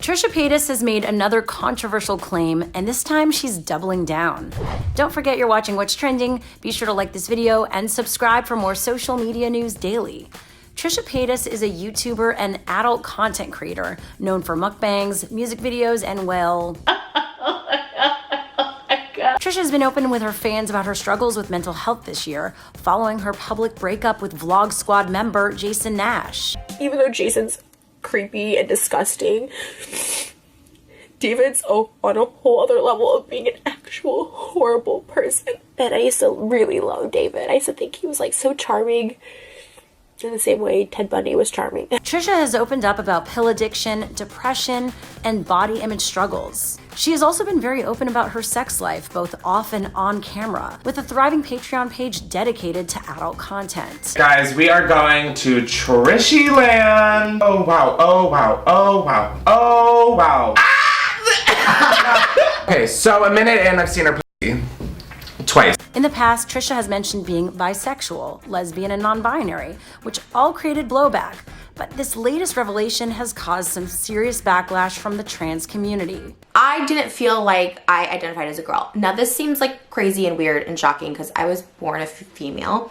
Trisha Paytas has made another controversial claim, and this time she's doubling down. Don't forget you're watching What's Trending. Be sure to like this video and subscribe for more social media news daily. Trisha Paytas is a YouTuber and adult content creator known for mukbangs, music videos, and well... Trisha has been open with her fans about her struggles with mental health this year, following her public breakup with Vlog Squad member Jason Nash. Even though Jason's creepy and disgusting, David's on a whole other level of being an actual horrible person. And I used to really love David. I used to think he was like so charming in the same way Ted Bundy was charming. Trisha has opened up about pill addiction, depression, and body image struggles. She has also been very open about her sex life, both off and on camera, with a thriving Patreon page dedicated to adult content. Guys, we are going to Trishy land. Oh wow, oh wow, oh wow, oh wow. Okay, so a minute in, I've seen her pussy twice. In the past, Trisha has mentioned being bisexual, lesbian, and non-binary, which all created blowback. But this latest revelation has caused some serious backlash from the trans community. I didn't feel like I identified as a girl. Now this seems like crazy and weird and shocking because I was born a female.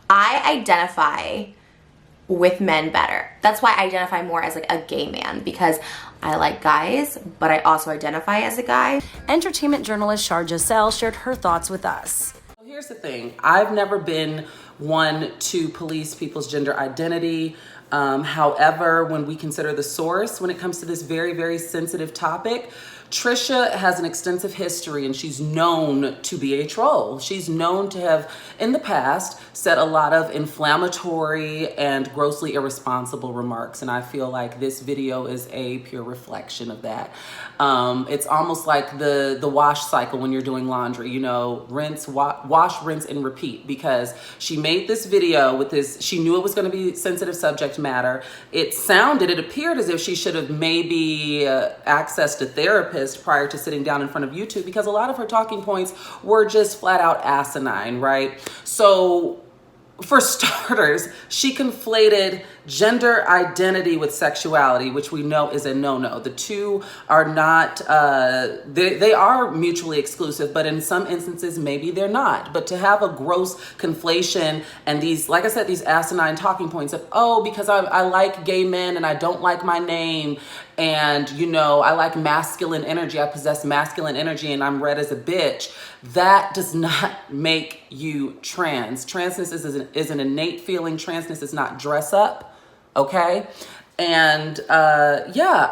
I identify with men better. That's why I identify more as like a gay man, because I like guys, but I also identify as a guy. Entertainment journalist Sharja Sell shared her thoughts with us. Here's the thing. I've never been one to police people's gender identity. However, when we consider the source, when it comes to this very, very sensitive topic, Trisha has an extensive history and she's known to be a troll. She's known to have, in the past, said a lot of inflammatory and grossly irresponsible remarks. And I feel like this video is a pure reflection of that. It's almost like the wash cycle when you're doing laundry, you know, rinse, wash, rinse, and repeat, because she made this video with this, she knew it was going to be sensitive subject matter. It appeared as if she should have maybe accessed a therapist prior to sitting down in front of YouTube, because a lot of her talking points were just flat out asinine, right? So for starters, she conflated gender identity with sexuality, which we know is a no-no. The two are not, they are mutually exclusive, but in some instances, maybe they're not. But to have a gross conflation and these, like I said, these asinine talking points of, oh, because I like gay men and I don't like my name, and, you know, I like masculine energy, I possess masculine energy, and I'm read as a bitch, that does not make you trans. Transness is an innate feeling. Transness is not dress up, okay? And yeah,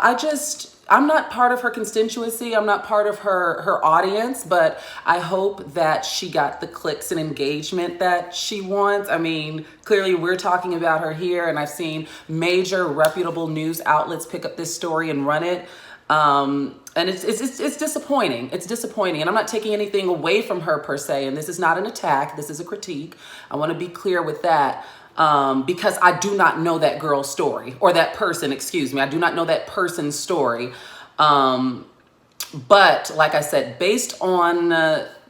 I'm not part of her constituency. I'm not part of her audience, but I hope that she got the clicks and engagement that she wants. I mean, clearly we're talking about her here, and I've seen major reputable news outlets pick up this story and run it. And it's disappointing. It's disappointing. And I'm not taking anything away from her per se. And this is not an attack. This is a critique. I want to be clear with that. Because I do not know that girl's story, or that person, excuse me. I do not know that person's story. But like I said, based on,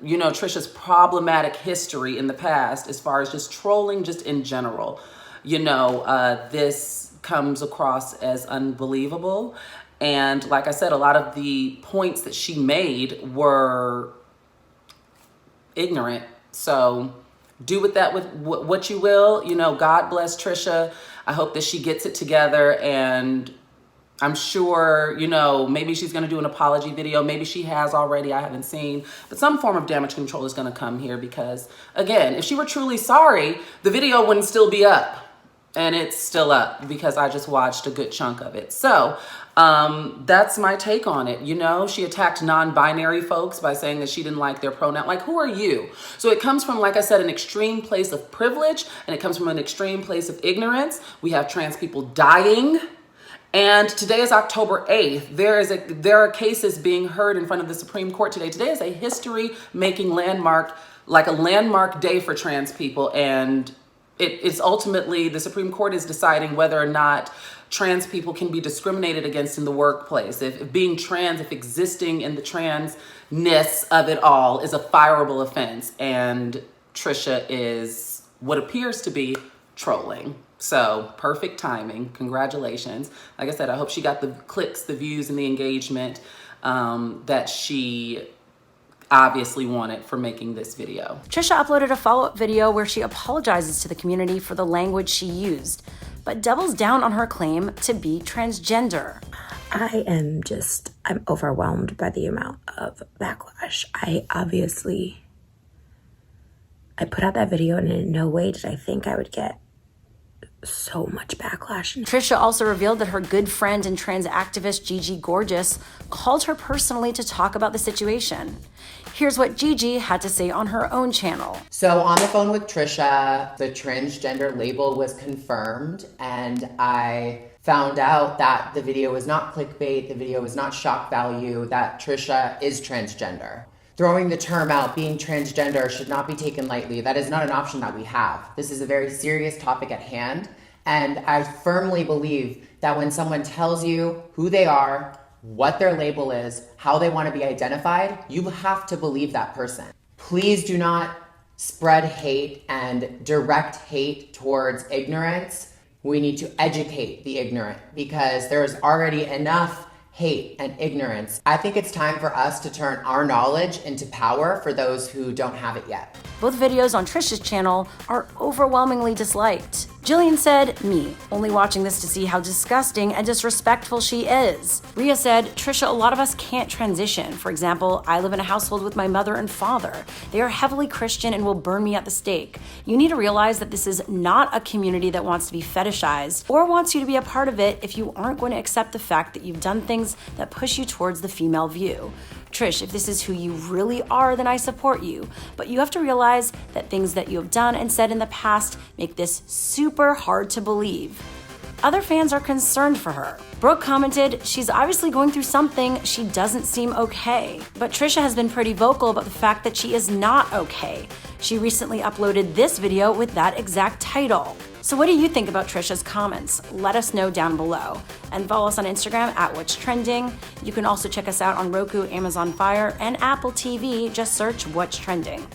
you know, Trisha's problematic history in the past, as far as just trolling, just in general, you know, this comes across as unbelievable. And like I said, a lot of the points that she made were ignorant. So do with that with what you will. You know, God bless Trisha. I hope that she gets it together, and I'm sure, you know, maybe she's going to do an apology video. Maybe she has already. I haven't seen. But some form of damage control is going to come here, because, again, if she were truly sorry, the video wouldn't still be up. And it's still up because I just watched a good chunk of it. So that's my take on it. You know, she attacked non-binary folks by saying that she didn't like their pronoun. Like, who are you? So it comes from, like I said, an extreme place of privilege, and it comes from an extreme place of ignorance. We have trans people dying. And today is October 8th. There are cases being heard in front of the Supreme Court today. Today is a history-making landmark, like a landmark day for trans people. And it's ultimately, the Supreme Court is deciding whether or not trans people can be discriminated against in the workplace. If being trans, if existing in the transness of it all is a fireable offense. And Trisha is what appears to be trolling. So perfect timing. Congratulations. Like I said, I hope she got the clicks, the views, and the engagement that she obviously wanted for making this video. Trisha uploaded a follow-up video where she apologizes to the community for the language she used, but doubles down on her claim to be transgender. I'm overwhelmed by the amount of backlash. I put out that video and in no way did I think I would get so much backlash. Trisha also revealed that her good friend and trans activist Gigi Gorgeous called her personally to talk about the situation. Here's what Gigi had to say on her own channel. So on the phone with Trisha, the transgender label was confirmed, and I found out that the video was not clickbait, the video was not shock value, that Trisha is transgender. Throwing the term out, being transgender, should not be taken lightly. That is not an option that we have. This is a very serious topic at hand, and I firmly believe that when someone tells you who they are, what their label is, how they want to be identified, you have to believe that person. Please do not spread hate and direct hate towards ignorance. We need to educate the ignorant because there's already enough hate and ignorance. I think it's time for us to turn our knowledge into power for those who don't have it yet. Both videos on Trisha's channel are overwhelmingly disliked. Jillian said, "Me, only watching this to see how disgusting and disrespectful she is." Rhea said, "Trisha, a lot of us can't transition. For example, I live in a household with my mother and father. They are heavily Christian and will burn me at the stake. You need to realize that this is not a community that wants to be fetishized or wants you to be a part of it if you aren't going to accept the fact that you've done things that push you towards the female view. Trish, if this is who you really are, then I support you. But you have to realize that things that you have done and said in the past make this super hard to believe." Other fans are concerned for her. Brooke commented, "She's obviously going through something. She doesn't seem okay." But Trisha has been pretty vocal about the fact that she is not okay. She recently uploaded this video with that exact title. So what do you think about Trisha's comments? Let us know down below. And follow us on Instagram at What's Trending. You can also check us out on Roku, Amazon Fire, and Apple TV. Just search What's Trending.